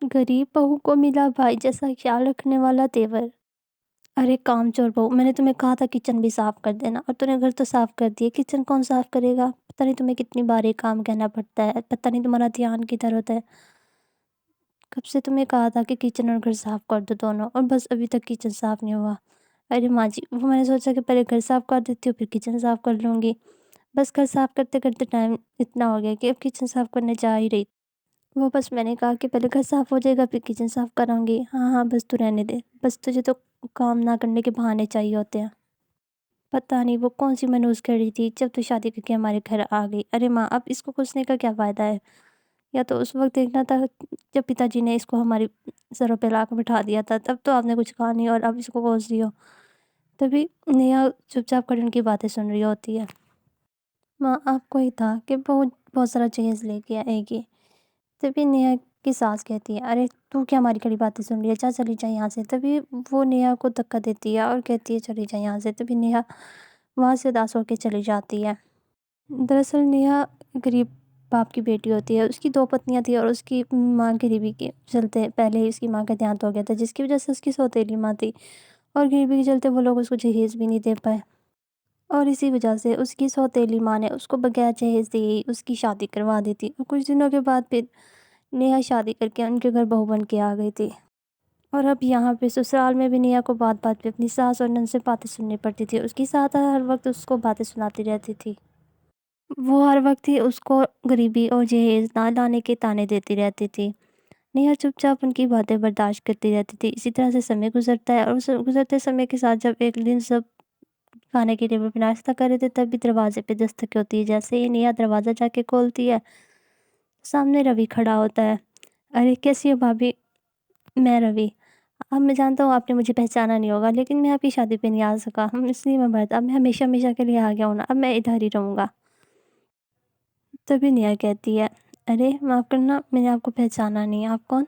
غریب بہو کو ملا بھائی جیسا خیال رکھنے والا تیور۔ ارے کام چور بہو، میں نے تمہیں کہا تھا کچن بھی صاف کر دینا، اور تم نے گھر تو صاف کر دیا، کچن کون صاف کرے گا؟ پتہ نہیں تمہیں کتنی بار یہ کام کہنا پڑتا ہے، پتہ نہیں تمہارا دھیان کدھر ہوتا ہے۔ کب سے تمہیں کہا تھا کہ کچن اور گھر صاف کر دو دونوں، اور بس ابھی تک کچن صاف نہیں ہوا۔ ارے ماں جی، وہ میں نے سوچا کہ پہلے گھر صاف کر دیتی ہوں پھر کچن صاف کر لوں گی۔ بس گھر صاف کرتے کرتے ٹائم اتنا ہو گیا کہ اب کچن صاف کرنے جا ہی رہی تھی۔ وہ بس میں نے کہا کہ پہلے گھر صاف ہو جائے گا پھر کچن صاف کراؤں گی۔ ہاں ہاں بس تو رہنے دے، بس تجھے تو کام نہ کرنے کے بہانے چاہیے ہوتے ہیں۔ پتہ نہیں وہ کون سی منحوس کر رہی تھی جب تو شادی کر کے ہمارے گھر آ گئی۔ ارے ماں، اب اس کو کوسنے کا کیا فائدہ ہے؟ یا تو اس وقت دیکھنا تھا جب پتا جی نے اس کو ہماری سروں پہ لا کے بٹھا دیا تھا، تب تو آپ نے کچھ کہا نہیں اور اب اس کو کوس رہی ہو۔ تبھی نیہا چپ چاپ کر ان کی باتیں سن رہی ہوتی ہے۔ ماں، آپ کو ہی تھا کہ بہت سارا جہیز لے کے آئے گی۔ تبھی نیہا کی ساس کہتی ہے، ارے تو کیا ہماری کڑی باتیں سن رہی ہے، جا چلی جا یہاں سے۔ تبھی وہ نیہا کو دھکا دیتی ہے اور کہتی ہے چلی جا یہاں سے۔ تبھی نیہا وہاں سے اداس ہو کے چلی جاتی ہے۔ دراصل نیہا غریب باپ کی بیٹی ہوتی ہے، اس کی 2 پتنیاں تھیں اور اس کی ماں غریبی کے چلتے پہلے ہی اس کی ماں کا دیہانت ہو گیا تھا، جس کی وجہ سے اس کی سوتیلی ماں تھی، اور غریبی کے چلتے وہ لوگ اس کو جہیز بھی نہیں دے پائے، اور اسی وجہ سے اس کی سوتیلی ماں نے اس کو بغیر جہیز دیے اس کی شادی کروا دی تھی، اور کچھ دنوں کے بعد پھر نیہا شادی کر کے ان کے گھر بہو بن کے آ گئی تھی۔ اور اب یہاں پہ سسرال میں بھی نیہا کو بات بات پہ اپنی ساس اور نند سے باتیں سننی پڑتی تھی۔ اس کی ساس ہر وقت اس کو باتیں سناتی رہتی تھی، وہ ہر وقت ہی اس کو غریبی اور جہیز نہ لانے کے طعنے دیتی رہتی تھی۔ نیہا چپ چاپ ان کی باتیں برداشت کرتی رہتی تھی۔ اسی طرح سے سمے گزرتا ہے، اور اس گزرتے سمے کے ساتھ جب ایک دن سب کھانے کے ٹیبل پہ ناشتہ کر رہے تھے، تب بھی دروازے پہ دستک ہوتی ہے۔ جیسے ہی نیہا دروازہ جا کے کھولتی ہے، سامنے روی کھڑا ہوتا ہے۔ ارے کیسی ہو بھابھی؟ میں روی۔ اب میں جانتا ہوں آپ نے مجھے پہچانا نہیں ہوگا، لیکن میں آپ کی شادی پہ نہیں آ سکا، اس لیے میں برد اب میں ہمیشہ ہمیشہ کے لیے آ گیا ہوں نا، اب میں ادھر ہی رہوں گا۔ تبھی نیہا کہتی ہے، ارے معاف کرنا، میں نے آپ کو پہچانا نہیں، آپ کون؟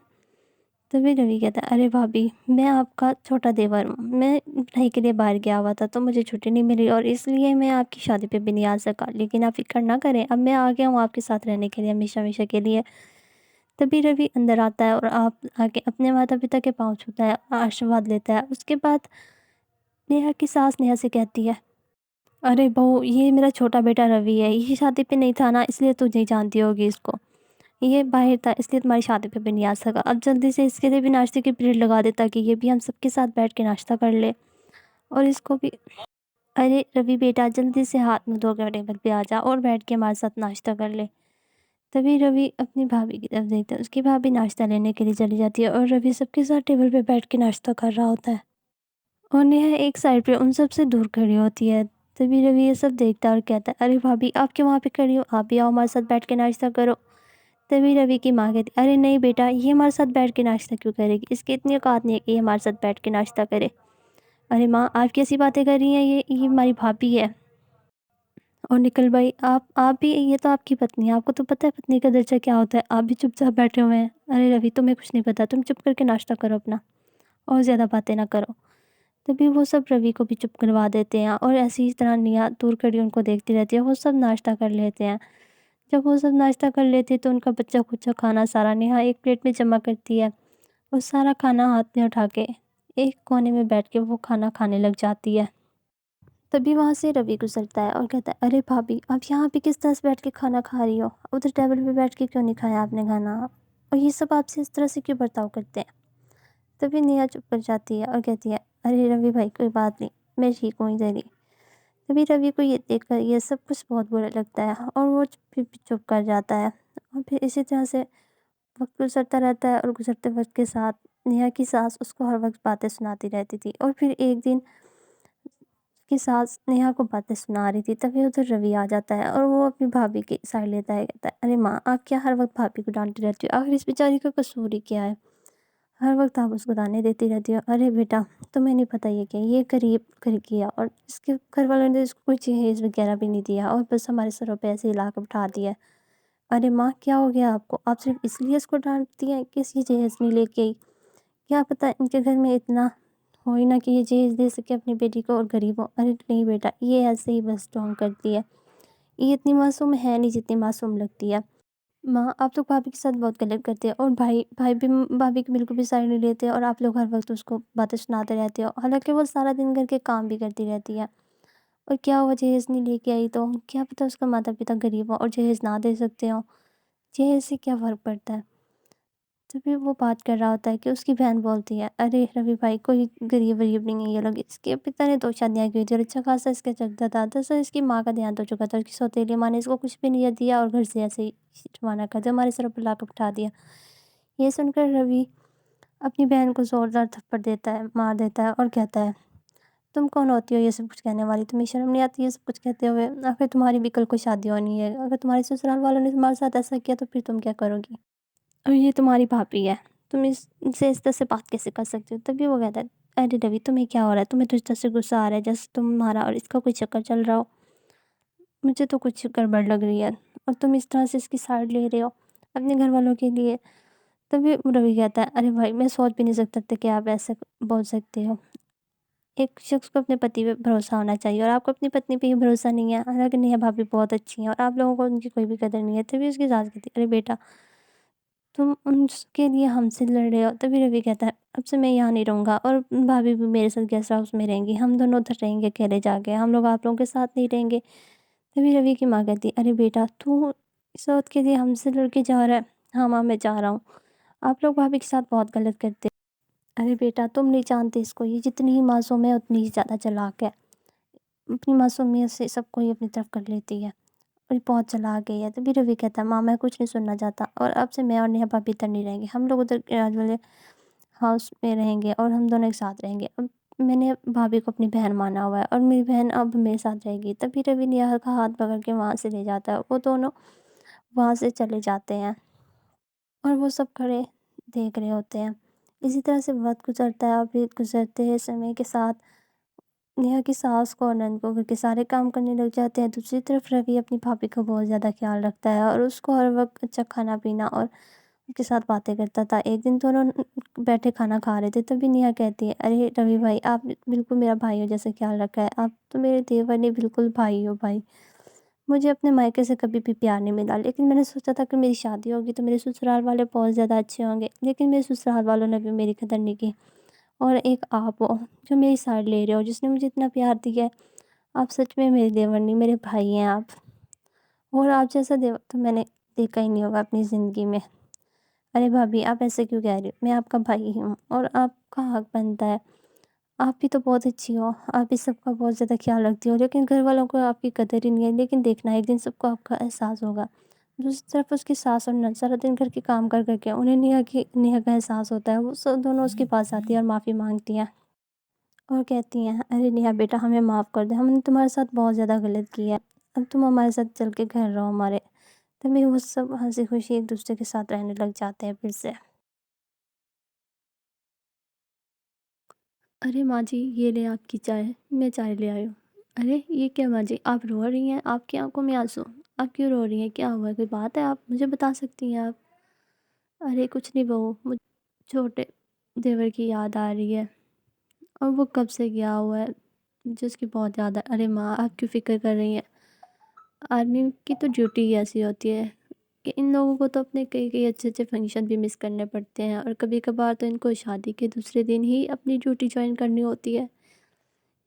تبھی روی کہتا ہے، ارے بھابھی، میں آپ کا چھوٹا دیور ہوں، میں پڑھائی کے لیے باہر گیا ہوا تھا تو مجھے چھٹی نہیں ملی، اور اس لیے میں آپ کی شادی پہ بھی نہیں آ سکا، لیکن آپ فکر نہ کریں، اب میں آ گیا ہوں آپ کے ساتھ رہنے کے لیے ہمیشہ ہمیشہ کے لیے۔ تبھی روی اندر آتا ہے اور آپ آ کے اپنے ماتا پتا کے پاؤں چھوتا ہے، آشیرواد لیتا ہے۔ اس کے بعد نیہا کی ساس نیہا سے کہتی ہے، ارے بہو، یہ میرا چھوٹا بیٹا روی ہے، یہ شادی پہ نہیں تھا نا، اس لیے تو نہیں جانتی ہوگی اس کو، یہ باہر تھا اس لیے تمہاری شادی پہ بھی نہیں آ سکا، اب جلدی سے اس کے لیے بھی ناشتے کی پیریڈ لگا دیتا کہ یہ بھی ہم سب کے ساتھ بیٹھ کے ناشتہ کر لے، اور اس کو بھی۔ ارے روی بیٹا، جلدی سے ہاتھ منہ دھو کے ٹیبل پہ آ جا اور بیٹھ کے ہمارے ساتھ ناشتہ کر لے۔ تبھی روی اپنی بھابھی کی طرف دیکھتا ہے، اس کی بھابھی ناشتہ لینے کے لیے چلی جاتی ہے، اور روی سب کے ساتھ ٹیبل پہ بیٹھ کے ناشتہ کر رہا ہوتا ہے، اور نیہا ایک سائڈ پہ ان سب سے دور کھڑی ہوتی ہے۔ تبھی روی یہ سب دیکھتا ہے اور کہتا ہے، ارے بھابھی، آپ کیوں وہاں پہ کھڑی ہو، آپ بھی آؤ ہمارے ساتھ بیٹھ کے ناشتہ کرو۔ تبھی روی کی ماں کہتی، ارے نہیں بیٹا، یہ ہمارے ساتھ بیٹھ کے ناشتہ کیوں کرے گی، اس کی اتنی اوقات نہیں ہے کہ یہ ہمارے ساتھ بیٹھ کے ناشتہ کرے۔ ارے ماں، آپ کیسی باتیں کر رہی ہیں، یہ ہماری بھابھی ہے۔ اور نکل بھائی، آپ بھی، یہ تو آپ کی پتنی ہے، آپ کو تو پتہ ہے پتنی کا درجہ کیا ہوتا ہے، آپ بھی چپ چاپ بیٹھے ہوئے ہیں۔ ارے روی، تمہیں کچھ نہیں پتا، تم چپ کر کے ناشتہ کرو اپنا، اور زیادہ باتیں نہ کرو۔ تبھی وہ سب روی کو بھی چپ کروا دیتے ہیں، اور ایسی ہی طرح نیہا دور کھڑی ان کو دیکھتی رہتی ہے، وہ سب ناشتہ کر لیتے ہیں۔ جب وہ سب ناشتہ کر لیتے تو ان کا بچہ کچا کھانا سارا نیہا ایک پلیٹ میں جمع کرتی ہے، اور سارا کھانا ہاتھ میں اٹھا کے ایک کونے میں بیٹھ کے وہ کھانا کھانے لگ جاتی ہے۔ تبھی وہاں سے روی گزرتا ہے اور کہتا ہے، ارے بھابھی، آپ یہاں پہ کس طرح سے بیٹھ کے کھانا کھا رہی ہو، ادھر ٹیبل پہ بیٹھ کے کیوں نہیں کھایا آپ نے کھانا، اور یہ سب آپ سے اس طرح سے کیوں برتاؤ کرتے ہیں۔ تبھی نیہا چپ کر جاتی ہے اور کہتی ہے، ارے روی بھائی، کوئی بات نہیں، میں ٹھیک ہوں ادھر ہی۔ تبھی روی کو یہ دیکھ کر یہ سب کچھ بہت برا لگتا ہے، اور وہ پھر چپ کر جاتا ہے، اور پھر اسی طرح سے وقت گزرتا رہتا ہے، اور گزرتے وقت کے ساتھ نیہا کی ساس اس کو ہر وقت باتیں سناتی رہتی تھی، اور پھر ایک دن اس کی ساس نیہا کو باتیں سنا رہی تھی، تبھی ادھر روی آ جاتا ہے، اور وہ اپنی بھابھی کی سائڈ لیتا ہے، کہتا ہے، ارے ماں، آپ کیا ہر وقت بھابھی کو ڈانٹتی رہتی ہو، آخر اس بیچاری کا قصور ہی کیا ہے، ہر وقت آپ اس کو تانے دیتی رہتی ہو۔ ارے بیٹا، تمہیں نہیں پتہ یہ کہ یہ غریب گھر کیا، اور اس کے گھر والوں نے اس کو کوئی جہیز وغیرہ بھی نہیں دیا، اور بس ہمارے سروں پہ ایسے ہی لا کے بٹھا دیا ہے۔ ارے ماں، کیا ہو گیا آپ کو، آپ صرف اس لیے اس کو ڈانٹتی ہیں کہ اس کی جہیز نہیں لے کے آئی، کیا پتہ ان کے گھر میں اتنا ہو ہی نہ کہ یہ جہیز دے سکے اپنی بیٹی کو اور غریب ہو۔ ارے نہیں بیٹا، یہ ایسے ہی بس ڈھونگ کرتی ہے، یہ اتنی معصوم ہے نہیں جتنی معصوم لگتی ہے۔ ماں آپ لوگ بھابھی کے ساتھ بہت غلط کرتے ہیں، اور بھائی بھی بھابھی کی بالکل بھی سائڈ نہیں لیتے، اور آپ لوگ ہر وقت اس کو باتیں سناتے رہتے ہو، حالانکہ وہ سارا دن گھر کے کام بھی کرتی رہتی ہے۔ اور کیا ہوا جہیز نہیں لے کے آئی تو کیا پتہ اس کا ماتا پتا غریب ہو اور جہیز نہ دے سکتے ہوں، جہیز سے کیا فرق پڑتا ہے؟ تو پھر وہ بات کر رہا ہوتا ہے کہ اس کی بہن بولتی ہے ارے روی بھائی کوئی غریب غریب نہیں ہے، یہ لوگ اس کے پتا نے 2 شادیاں کی تھی اور اچھا خاصا اس کا چلتا تھا، دراصل اس کی ماں کا دیہانت ہو چکا تھا، اس کی سوتیلی ماں نے اس کو کچھ بھی نہیں دیا اور گھر سے ایسے ہی روانہ کر دیا، ہمارے سر پر لا کر بٹھا دیا۔ یہ سن کر روی اپنی بہن کو زوردار تھپڑ دیتا ہے، مار دیتا ہے اور کہتا ہے تم کون ہوتی ہو یہ سب کچھ کہنے والی، تمہیں شرم نہیں آتی یہ سب کچھ کہتے ہوئے؟ آخر تمہاری بھی کل کو شادی ہونی ہے، اگر تمہارے سسرال والوں نے تمہارے ساتھ ایسا کیا تو پھر تم کیا کرو گی؟ اور یہ تمہاری بھابھی ہے، تم اس طرح سے بات کیسے کر سکتے ہو؟ تبھی وہ کہتا ہے ارے روی تمہیں کیا ہو رہا ہے، تمہیں تو اس طرح سے غصہ آ رہا ہے جیسے تمہارا اور اس کا کوئی چکر چل رہا ہو، مجھے تو کچھ گڑبڑ لگ رہی ہے اور تم اس طرح سے اس کی سائڈ لے رہے ہو اپنے گھر والوں کے لیے۔ تبھی روی کہتا ہے ارے بھائی میں سوچ بھی نہیں سکتا تھا کہ آپ ایسے بول سکتے ہو، ایک شخص کو اپنے پتی پہ بھروسہ ہونا چاہیے اور آپ کو اپنی پتنی پہ ہی بھروسہ نہیں ہے، حالانکہ نیہا بھابھی بہت اچھی ہیں اور آپ لوگوں کو ان کی کوئی بھی قدر نہیں ہے۔ تبھی اس کی ساس کہتی ہے ارے بیٹا تم ان کے لیے ہم سے لڑ رہے ہو؟ تبھی روی کہتا ہے اب سے میں یہاں نہیں رہوں گا اور بھابھی بھی میرے ساتھ گیسٹ ہاؤس میں رہیں گی، ہم دونوں ادھر رہیں گے اکیلے جا کے، ہم لوگ آپ لوگوں کے ساتھ نہیں رہیں گے۔ تبھی روی کی ماں کہتی ہے ارے بیٹا تو اس وقت کے لیے ہم سے لڑ کے جا رہا ہے؟ ہاں ماں میں جا رہا ہوں، آپ لوگ بھابھی کے ساتھ بہت غلط کرتے ہیں۔ ارے بیٹا تم نہیں جانتے اس کو، یہ جتنی ہی معصوم ہے اتنی ہی زیادہ چلاک ہے، اپنی معصومیت سے سب کو ہی اپنی طرف کر لیتی ہے اور بہت چلاک گئی ہے۔ تبھی روی کہتا ہے ماں میں کچھ نہیں سننا چاہتا، اور اب سے میں اور نیہا بھابھی ادھر نہیں رہیں گے، ہم لوگ ادھر راج والے ہاؤس میں رہیں گے اور ہم دونوں ایک ساتھ رہیں گے۔ اب میں نے بھابھی کو اپنی بہن مانا ہوا ہے اور میری بہن اب میرے ساتھ رہے گی۔ تبھی روی نیہا کا ہاتھ پکڑ کے وہاں سے لے جاتا ہے، وہ دونوں وہاں سے چلے جاتے ہیں اور وہ سب کھڑے دیکھ رہے ہوتے ہیں۔ اسی طرح سے وقت گزرتا ہے اور پھر گزرتے سمے کے ساتھ نیہا کی ساس کو اور نند کو گھر کے سارے کام کرنے لگ جاتے ہیں۔ دوسری طرف روی اپنی بھابھی کا بہت زیادہ خیال رکھتا ہے اور اس کو ہر وقت اچھا کھانا پینا اور ان کے ساتھ باتیں کرتا تھا۔ ایک دن دونوں بیٹھے کھانا کھا رہے تھے، تبھی نیہا کہتی ہے ارے روی بھائی آپ بالکل میرا بھائی ہو جیسے خیال رکھا ہے، آپ تو میرے دیور نہیں بالکل بھائی ہو بھائی، مجھے اپنے مائکے سے کبھی بھی پیار نہیں ملا، لیکن میں نے سوچا تھا کہ میری شادی ہوگی تو میرے سسرال والے بہت زیادہ اچھے ہوں گے، لیکن میرے سسرال والوں نے بھی میری قدر نہیں کی، اور ایک آپ ہو جو میری سائڈ لے رہے ہو، جس نے مجھے اتنا پیار دیا ہے، آپ سچ میں میرے دیور نہیں میرے بھائی ہیں آپ، اور آپ جیسا دیور تو میں نے دیکھا ہی نہیں ہوگا اپنی زندگی میں۔ ارے بھابھی آپ ایسے کیوں کہہ رہی ہو، میں آپ کا بھائی ہوں اور آپ کا حق بنتا ہے، آپ بھی تو بہت اچھی ہو، آپ بھی سب کا بہت زیادہ خیال رکھتی ہو، لیکن گھر والوں کو آپ کی قدر ہی نہیں ہے، لیکن دیکھنا ایک دن سب کو آپ کا احساس ہوگا۔ دوسری طرف اس کی ساس اور نند سارا دن گھر کے کام کر کر کے انہیں نیہا کا احساس ہوتا ہے، وہ سب دونوں اس کے پاس آتی ہیں اور معافی مانگتی ہیں اور کہتی ہیں ارے نیہا بیٹا ہمیں معاف کر دے، ہم نے تمہارے ساتھ بہت زیادہ غلط کیا ہے، اب تم ہمارے ساتھ چل کے گھر رہو ہمارے۔ تبھی وہ سب ہنسی خوشی ایک دوسرے کے ساتھ رہنے لگ جاتے ہیں پھر سے۔ ارے ماں جی یہ لیں آپ کی چائے، میں چائے لے آئی ہوں۔ ارے یہ کیا ماں جی آپ رو رہی ہیں، آپ کی آنکھوں میں آنسو، آپ کیوں رو رہی ہیں، کیا ہوا ہے، کوئی بات ہے، آپ مجھے بتا سکتی ہیں آپ؟ ارے کچھ نہیں بہو، مجھے چھوٹے دیور کی یاد آ رہی ہے اور وہ کب سے گیا ہوا ہے، مجھے اس کی بہت یاد ہے۔ ارے ماں آپ کیوں فکر کر رہی ہیں، آدمی کی تو ڈیوٹی ہی ایسی ہوتی ہے کہ ان لوگوں کو تو اپنے کئی کئی اچھے اچھے فنکشن بھی مس کرنے پڑتے ہیں، اور کبھی کبھار تو ان کو شادی کے دوسرے دن ہی اپنی ڈیوٹی جوائن کرنی ہوتی ہے،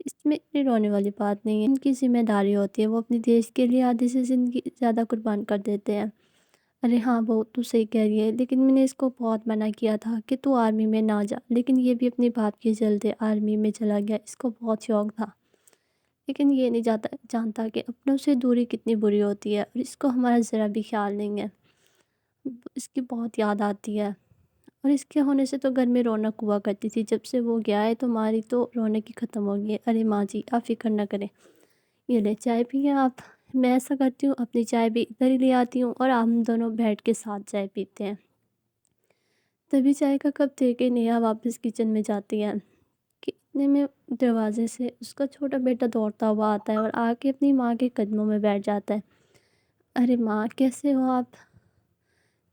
اس میں اتنی رونے والی بات نہیں ہے، ان کی ذمہ داری ہوتی ہے، وہ اپنی دیش کے لیے آدھی سے زندگی زیادہ قربان کر دیتے ہیں۔ ارے ہاں بہو تو صحیح کہہ رہی ہے، لیکن میں نے اس کو بہت منع کیا تھا کہ تو آرمی میں نہ جا، لیکن یہ بھی اپنی بات کے چلتے آرمی میں چلا گیا، اس کو بہت شوق تھا، لیکن یہ نہیں جانتا کہ اپنوں سے دوری کتنی بری ہوتی ہے، اور اس کو ہمارا ذرا بھی خیال نہیں ہے، اس کی بہت یاد آتی ہے، اور اس کے ہونے سے تو گھر میں رونق ہوا کرتی تھی، جب سے وہ گیا ہے تو ہماری تو رونق ہی ختم ہو گئی ہے۔ ارے ماں جی آپ فکر نہ کریں، یہ لے چائے پئیں آپ، میں ایسا کرتی ہوں اپنی چائے بھی ادھر ہی لے آتی ہوں اور ہم دونوں بیٹھ کے ساتھ چائے پیتے ہیں۔ تبھی چائے کا کپ دے کے نیہا واپس کچن میں جاتی ہے کہ اتنے میں دروازے سے اس کا چھوٹا بیٹا دوڑتا ہوا آتا ہے اور آ کے اپنی ماں کے قدموں میں بیٹھ جاتا ہے۔ ارے ماں کیسے ہو آپ؟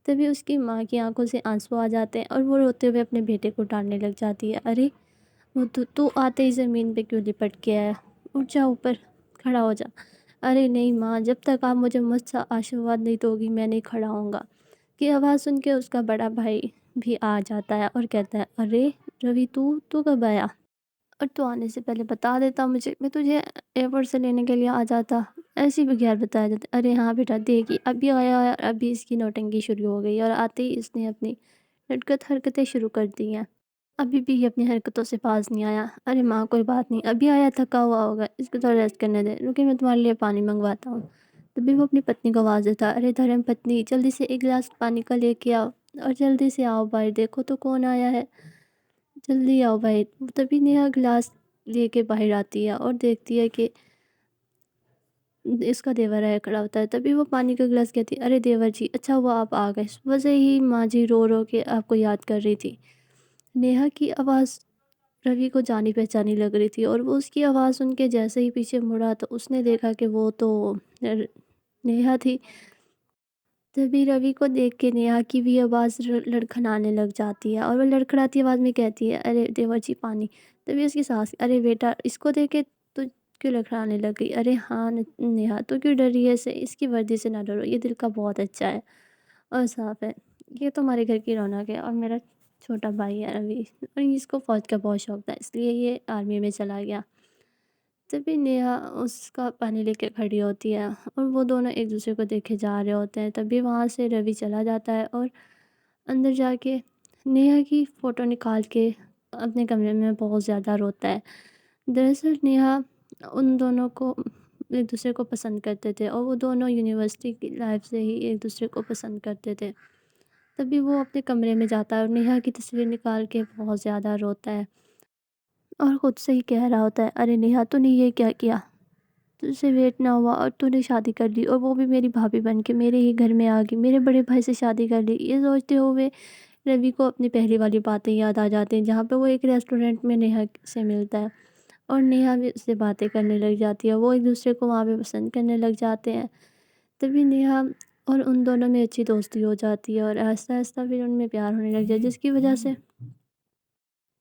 تبھی اس کی ماں کی آنکھوں سے آنسو آ جاتے ہیں اور وہ روتے ہوئے اپنے بیٹے کو ڈانٹنے لگ جاتی ہے۔ ارے وہ تو آتے ہی زمین پہ کیوں لپٹ کے آیا، اٹھ جا اوپر، کھڑا ہو جا۔ ارے نہیں ماں، جب تک آپ مجھے مجھ سے آشیرواد نہیں دوگی میں نہیں کھڑا ہوں گا۔ کی آواز سن کے اس کا بڑا بھائی بھی آ جاتا ہے اور کہتا ہے ارے روی، تو کب آیا؟ اور تو آنے سے پہلے بتا دیتا مجھے، میں تجھے ایئرپورٹ سے لینے کے لیے آ جاتا۔ ایسے بھی بغیر بتایا جاتا۔ ارے ہاں بیٹا، دیکھی ابھی آیا اور ابھی اس کی نوٹنکی شروع ہو گئی، اور آتے ہی اس نے اپنی حرکتیں شروع کر دی ہیں۔ ابھی بھی یہ اپنی حرکتوں سے باز نہیں آیا۔ ارے ماں کوئی بات نہیں، ابھی آیا، تھکا ہوا ہوگا، اس کو تھوڑا ریسٹ کرنے دے، رکے میں تمہارے لیے پانی منگواتا ہوں۔ تبھی وہ اپنی پتنی کو آواز دیتا، ارے دھرم پتنی، جلدی سے ایک گلاس پانی کا لے کے آؤ، اور جلدی سے آؤ بھائی، دیکھو تو کون آیا ہے، جلدی آؤ بھائی۔ تبھی نیہا گلاس لے کے باہر آتی ہے اور دیکھتی ہے کہ اس کا دیور آیا کھڑا ہوتا ہے۔ تبھی وہ پانی کا گلاس کہتی ہے ارے دیور جی، اچھا ہوا آپ آ گئے، صبح سے ہی ماں جی رو رو کے آپ کو یاد کر رہی تھی۔ نیہا کی آواز روی کو جانی پہچانی لگ رہی تھی، اور وہ اس کی آواز سن کے جیسے ہی پیچھے مڑا تو اس نے دیکھا کہ وہ تو نیہا تھی۔ تبھی روی کو دیکھ کے نیہا کی بھی آواز لڑکھنانے لگ جاتی ہے، اور وہ لڑکھڑاتی آواز میں کہتی ہے ارے دیور جی پانی۔ تبھی اس کی ساس، ارے بیٹا، اس کو دیکھ کے تو کیوں لڑکھڑانے لگ گئی؟ ارے ہاں نیہا، تو کیوں ڈر رہی ہے اسے؟ اس کی وردی سے نہ ڈرو، یہ دل کا بہت اچھا ہے اور صاف ہے، یہ تو ہمارے گھر کی رونق ہے، اور میرا چھوٹا بھائی ہے روی، اور اس کو فوج کا بہت شوق تھا، اس لیے یہ آرمی میں چلا گیا۔ تبھی نیہا اس کا پانی لے کے کھڑی ہوتی ہے، اور وہ دونوں ایک دوسرے کو دیکھے جا رہے ہوتے ہیں۔ تبھی وہاں سے روی چلا جاتا ہے اور اندر جا کے نیہا کی فوٹو نکال کے اپنے کمرے میں بہت زیادہ روتا ہے۔ دراصل نیہا ان دونوں کو ایک دوسرے کو پسند کرتے تھے، اور وہ دونوں یونیورسٹی کی لائف سے ہی ایک دوسرے کو پسند کرتے تھے۔ تبھی وہ اپنے کمرے میں جاتا ہے اور نیہا کی تصویر نکال کے بہت زیادہ روتا ہے، اور خود سے ہی کہہ رہا ہوتا ہے ارے نیہا، تو نے یہ کیا کیا؟ تجھ سے ویٹ نہ ہوا اور تو نے شادی کر لی، اور وہ بھی میری بھابھی بن کے میرے ہی گھر میں آ گئی، میرے بڑے بھائی سے شادی کر لی۔ یہ سوچتے ہوئے روی کو اپنی پہلی والی باتیں یاد آ جاتی ہیں، جہاں پہ وہ ایک ریسٹورنٹ میں نیہا سے ملتا ہے، اور نیہا بھی اس سے باتیں کرنے لگ جاتی ہے، وہ ایک دوسرے کو وہاں پہ پسند کرنے لگ جاتے ہیں۔ تبھی نیہا اور ان دونوں میں اچھی دوستی ہو جاتی ہے، اور آہستہ آہستہ پھر ان میں پیار ہونے لگ جاتا ہے، جس کی وجہ سے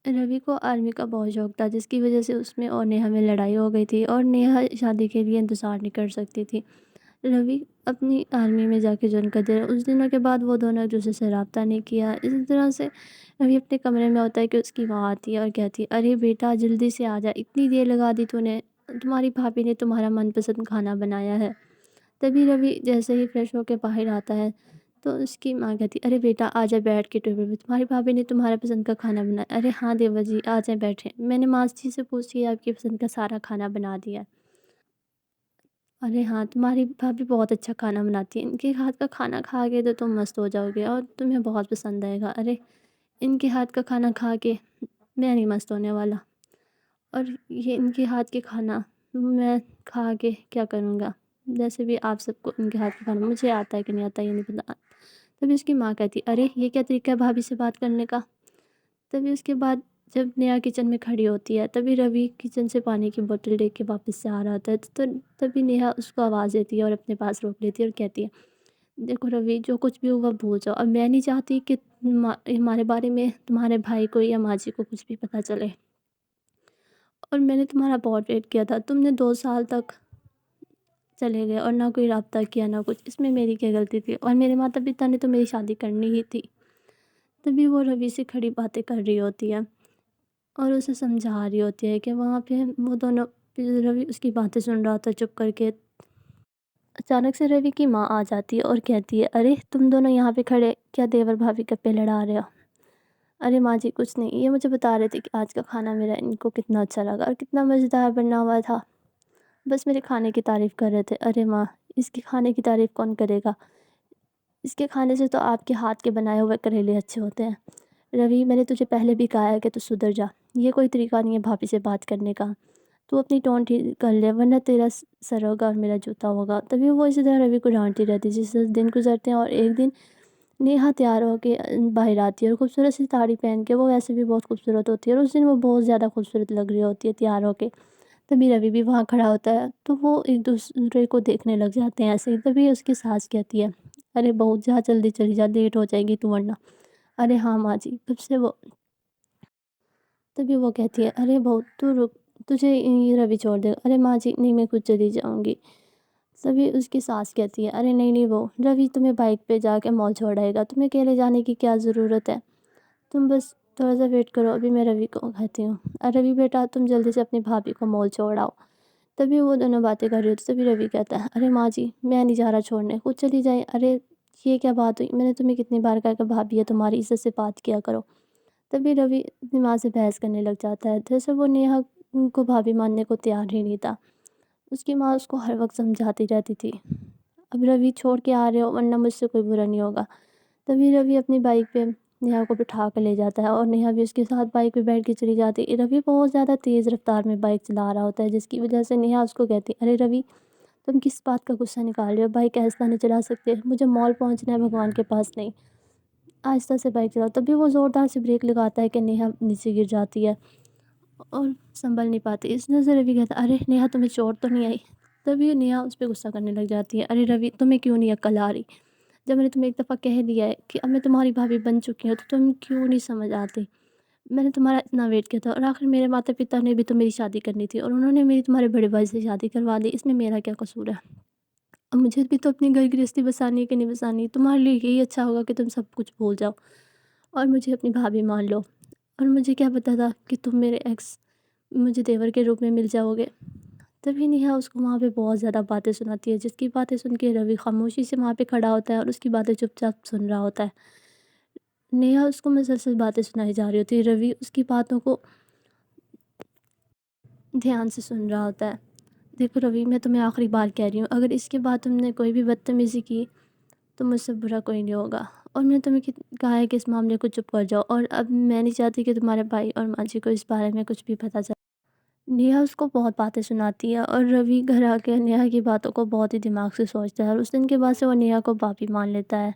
روی کو آرمی کا بہت شوق تھا، جس کی وجہ سے اس میں اور نیہا میں لڑائی ہو گئی تھی، اور نیہا شادی کے لیے انتظار نہیں کر سکتی تھی۔ روی اپنی آرمی میں جا کے جوائن کر دیا۔ اس دنوں کے بعد وہ دونوں ایک دوسرے سے رابطہ نہیں کیا۔ اسی طرح سے روی اپنے کمرے میں ہوتا ہے کہ اس کی ماں آتی ہے اور کہتی ہے ارے بیٹا جلدی سے آ جا، اتنی دیر لگا دی تو نے، تمہاری بھابھی نے تمہارا من پسند کھانا بنایا ہے۔ تبھی روی جیسے ہی فریش ہو کے باہر آتا ہے تو اس کی ماں کہتی ارے بیٹا آ جا، بیٹھ کے ٹیبل پہ، تمہاری بھابھی نے تمہارا پسند کا کھانا بنایا۔ ارے ہاں دیور جی، آ جائیں بیٹھیں، میں نے ماسی سے پوچھ کے آپ کی پسند کا سارا کھانا بنا دیا۔ ارے ہاں، تمہاری بھابھی بہت اچھا کھانا بناتی ہے، ان کے ہاتھ کا کھانا کھا کے تو تم مست ہو جاؤ گے اور تمہیں بہت پسند آئے گا۔ ارے ان کے ہاتھ کا کھانا کھا کے میں نہیں مست ہونے والا، اور یہ ان کے ہاتھ کے کھانا میں کھا کے کیا کروں گا؟ جیسے بھی آپ سب کو ان کے ہاتھ کا کھانا مجھے آتا ہے کہ نہیں آتا یہ نہیں پتا۔ تبھی اس کی ماں کہتی ارے یہ کیا طریقہ ہے بھابھی سے بات کرنے کا؟ تبھی اس کے بعد جب نیہا کچن میں کھڑی ہوتی ہے، تبھی روی کچن سے پانی کی بوتل لے کے واپس سے آ رہا ہوتا ہے، تو تبھی نیہا اس کو آواز دیتی ہے اور اپنے پاس روک لیتی ہے اور کہتی ہے دیکھو روی، جو کچھ بھی ہوا بھول جاؤ، اب میں نہیں چاہتی کہ ہمارے بارے میں تمہارے بھائی کو یا ماں جی کو کچھ بھی پتہ چلے، اور میں نے تمہارا بہت ویٹ کیا تھا، تم نے 2 سال تک چلے گئے اور نہ کوئی رابطہ کیا نہ کچھ، اس میں میری کیا غلطی تھی؟ اور میرے ماتا پتا نے تو میری شادی کرنی ہی تھی۔ تبھی وہ روی سے کھڑی باتیں کر رہی ہوتی ہے اور اسے سمجھا رہی ہوتی ہے کہ وہاں پہ وہ دونوں، روی اس کی باتیں سن رہا تھا چپ کر کے۔ اچانک سے روی کی ماں آ جاتی ہے اور کہتی ہے ارے تم دونوں یہاں پہ کھڑے کیا دیور بھابھی گپے لڑا رہے ہو؟ ارے ماں جی کچھ نہیں، یہ مجھے بتا رہے تھے کہ آج کا کھانا میرا ان کو کتنا اچھا لگا اور کتنا مزیدار بنا ہوا تھا، بس میرے کھانے کی تعریف کر رہے تھے۔ ارے ماں، اس کے کھانے کی تعریف کون کرے گا؟ اس کے کھانے سے تو آپ کے ہاتھ کے بنائے ہوئے کریلے اچھے ہوتے ہیں۔ روی، میں نے تجھے پہلے بھی کہا ہے کہ تو سدھر جا، یہ کوئی طریقہ نہیں ہے بھابھی سے بات کرنے کا، تو اپنی ٹون ٹھیک کر لے ورنہ تیرا سر ہوگا اور میرا جوتا ہوگا۔ تبھی وہ اسی طرح روی کو ڈانٹتی رہتی، جس سے دن گزرتے ہیں، اور ایک دن نیہا تیار ہو کے باہر آتی ہے اور خوبصورت سی ساڑی پہن کے، وہ ویسے بھی بہت خوبصورت ہوتی ہے اور اس دن وہ بہت زیادہ خوبصورت لگ رہی ہوتی ہے تیار ہو کے۔ تبھی روی بھی وہاں کھڑا ہوتا ہے تو وہ ایک دوسرے کو دیکھنے لگ جاتے ہیں ایسے ہی۔ تبھی اس کی ساس کہتی ہے ارے بہو جا، جلدی چلی جا، لیٹ ہو جائے گی تو ورنہ۔ ارے ہاں ماں جی، کب سے وہ، تبھی وہ کہتی ہے ارے بہو تو رک، تجھے یہ روی چھوڑ دے گا۔ ارے ماں جی نہیں، میں خود چلی جاؤں گی۔ تبھی اس کی ساس کہتی ہے ارے نہیں نہیں وہ روی تمہیں بائک پہ جا کے مال چھوڑائے گا، تمہیں اکیلے جانے کی کیا ضرورت ہے، تم بس تھوڑا سا ویٹ کرو، ابھی میں روی کو کہتی ہوں روی بیٹا تم جلدی سے اپنی بھابھی کو مال چھوڑ آؤ۔ تبھی وہ دونوں باتیں کر رہی ہوتی، تبھی روی کہتا ہے ارے ماں جی میں نہیں جا رہا چھوڑنے، خود چلی جائیں۔ ارے یہ کیا بات ہوئی، میں نے تمہیں کتنی بار کہا کہ بھابھی ہے تمہاری، عزت سے بات کیا کرو۔ تبھی روی اپنی ماں سے بحث کرنے لگ جاتا ہے، جیسے وہ نیہا کو بھابھی ماننے کو تیار ہی نہیں تھا۔ اس کی ماں اس کو ہر وقت سمجھاتی رہتی تھی اب روی چھوڑ کے آ رہے ہو ورنہ مجھ سے کوئی برا نہیں ہوگا۔ تبھی روی اپنی بائک پہ نیہا کو بٹھا کے لے جاتا ہے اور نیہا بھی اس کے ساتھ بائک پہ بیٹھ کے چلی جاتی ہے۔ روی بہت زیادہ تیز رفتار میں بائک چلا رہا ہوتا ہے، جس کی وجہ سے نیہا اس کو کہتی ارے روی تم کس بات کا غصہ نکال رہے ہو، بائک ایسا نہیں چلا سکتے، مجھے مال پہنچنا ہے بھگوان کے پاس نہیں، آہستہ سے بائک چلاؤ۔ تبھی وہ زوردار سے بریک لگاتا ہے کہ نیہا نیچے گر جاتی ہے اور سنبھل نہیں پاتی۔ اس نظر روی کہتا ارے نیہا تمہیں چوٹ تو نہیں آئی؟ تبھی نیہا اس پہ غصہ کرنے لگ جاتی ہے ارے روی تمہیں کیوں نہیں عقل آ رہی، جب میں نے تمہیں ایک دفعہ کہہ دیا ہے کہ اب میں تمہاری بھابھی بن چکی ہوں تو تم کیوں نہیں سمجھ آتی، میں نے تمہارا اتنا ویٹ کیا تھا اور آخر میرے ماتا پتا نے بھی تو میری شادی کرنی تھی اور انہوں نے میری تمہارے بڑے بھائی سے شادی کروا دی، اس میں میرا کیا قصور ہے، اب مجھے بھی تو اپنی گھر گرہستی بسانی ہے کہ نہیں بسانی، تمہارے لیے یہی اچھا ہوگا کہ تم سب کچھ بھول جاؤ اور مجھے اپنی بھابھی مان لو، اور مجھے کیا پتا تھا کہ تم میرے ایکس مجھے دیور کے روپ میں مل جاؤ گے۔ تبھی نیہا اس کو وہاں پہ بہت زیادہ باتیں سناتی ہے، جس کی باتیں سن کے روی خاموشی سے وہاں پہ کھڑا ہوتا ہے اور اس کی باتیں چپ چاپ سن رہا ہوتا ہے۔ نیہا اس کو مسلسل باتیں سنائی جا رہی ہوتی ہے، روی اس کی باتوں کو دھیان سے سن رہا ہوتا ہے۔ دیکھو روی میں تمہیں آخری بار کہہ رہی ہوں، اگر اس کے بعد تم نے کوئی بھی بدتمیزی کی تو مجھ سے برا کوئی نہیں ہوگا، اور میں نے تمہیں کہا ہے کہ اس معاملے کو چپ کر جاؤ، اور اب میں نہیں چاہتی کہ تمہارے بھائی اور ماں جی کو اس بارے میں کچھ بھی پتہ چلے۔ نیہا اس کو بہت باتیں سناتی ہے اور روی گھر آ کے نیہا کی باتوں کو بہت ہی دماغ سے سوچتا ہے اور اس دن کے بعد سے وہ نیہا کو بھابھی مان لیتا ہے